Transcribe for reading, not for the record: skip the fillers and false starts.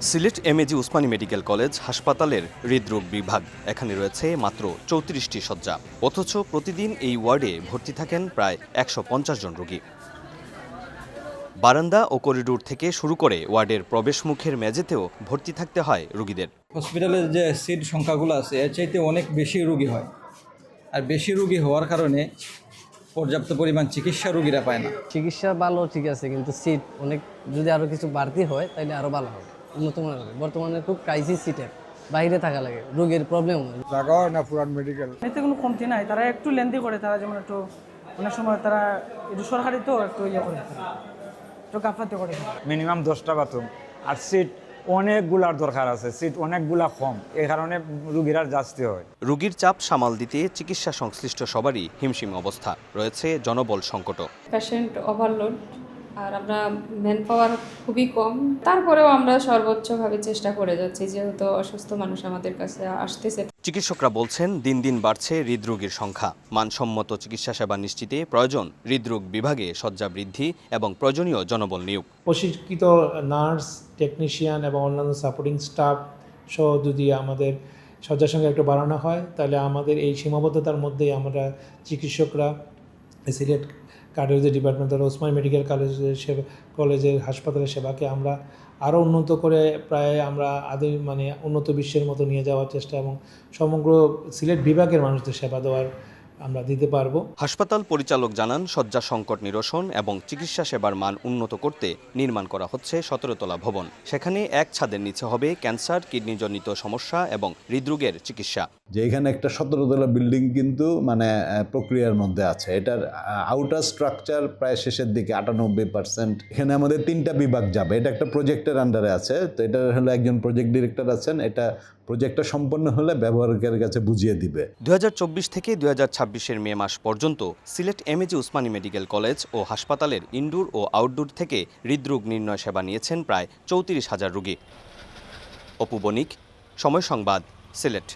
Sylhet MAG Osmani medical college হাসপাতালের হৃদরোগ বিভাগ। এখানে রয়েছে মাত্র ৩৪টি শয্যা, অথচ প্রতিদিন এই ওয়ার্ডে ভর্তি থাকেন প্রায় ১৫০ জন রোগী। বারান্দা ও করিডোর থেকে শুরু করে ওয়ার্ডের প্রবেশমুখের মেঝেতেও ভর্তি থাকতে হয় রোগীদের। হসপিটালের যে সিট সংখ্যাগুলো আছে এর চাইতে অনেক বেশি রোগী হয়, আর বেশি রোগী হওয়ার কারণে পর্যাপ্ত পরিমাণ চিকিৎসা রোগীরা পায় না। চিকিৎসা ভালো ঠিক আছে, কিন্তু সিট অনেক যদি আরও কিছু বাড়তি হয় তাহলে আরও ভালো হবে, উন্নত মানের হবে। বর্তমানে খুব ক্রাইসিস সিটের, বাইরে থাকা লাগে, রোগীর প্রবলেম হয়। জায়গা হয় না পুরান মেডিকেল। এতে কোনো কমতি নাই, তারা একটু লেন্দি করে, তারা যেমন একটু অনেক সময় তারা একটু সরকারি তো একটু ইয়ে করে, একটু গাফলাতে করে। মিনিমাম 10টা বাথরুম, আর সিট অনেকগুলার দরকার আছে, সিট অনেকগুলা কম, এই কারণে রুগীরা যাস্তি হয়। রোগীর চাপ সামাল দিতে চিকিৎসা সংশ্লিষ্ট সবারই হিমশিম অবস্থা, রয়েছে জনবল সংকটও। পেশেন্ট ওভারলোড, আর আমরা ম্যান পাওয়ার খুবই কম। তারপরেও আমরা সর্বোচ্চভাবে চেষ্টা করে যাচ্ছি, যেহেতু অসুস্থ মানুষ আমাদের কাছে আসতেছে। চিকিৎসকরা বলছেন দিন দিন বাড়ছে হৃদরোগীর সংখ্যা। মানসম্মত চিকিৎসা সেবা নিশ্চিতে প্রয়োজন হৃদরোগ বিভাগে শয্যা বৃদ্ধি এবং প্রয়োজনীয় জনবল নিয়োগ। প্রশিক্ষিত নার্স, টেকনিশিয়ান এবং অন্যান্য সাপোর্টিং স্টাফ সহ যদি আমাদের শয্যার সংখ্যা একটু বাড়ানো হয়, তাহলে আমাদের এই সীমাবদ্ধতার মধ্যেই আমরা চিকিৎসকরা সিলেট কার্ডিওলজি ডিপার্টমেন্ট অথবা ওসমানী মেডিকেল কলেজের হাসপাতালের সেবাকে আমরা আরও উন্নত করে প্রায় আমরা উন্নত বিশ্বের মতো নিয়ে যাওয়ার চেষ্টা এবং সমগ্র সিলেট বিভাগের মানুষদের সেবা দেওয়ার আমরা দিতে পারবো। হাসপাতাল পরিচালক জানান, শয্যা সংকট নিরসন এবং চিকিৎসা সেবার মান উন্নত করতে নির্মাণ করা হচ্ছে 17 তলা ভবন। সেখানে এক ছাদের নিচে হবে ক্যান্সার, কিডনিজনিত সমস্যা এবং হৃদরোগের চিকিৎসা। যে এখানে একটা 17 তলা বিল্ডিং কিন্তু প্রক্রিয়ার মধ্যে আছে। এটার আউটার স্ট্রাকচার প্রায় শেষের দিকে 98%। এখানে আমাদের 3টা বিভাগ যাবে। এটা একটা প্রজেক্টের আন্ডারে আছে, তো এটা হলো একজন প্রজেক্ট ডিরেক্টর আছেন। এটা প্রজেক্টটা সম্পন্ন হলে ব্যবহারকারীর কাছে বুঝিয়ে দিবে। 2024 থেকে 2026-এর মে মাস পর্যন্ত Sylhet MAG Osmani medical college ও হাসপাতালের ইনডোর ও আউটডোর থেকে হৃদরোগ নির্ণয় সেবা নিয়েছেন প্রায় 34,000 রোগী। অপু বণিক, সময় সংবাদ, সিলেট।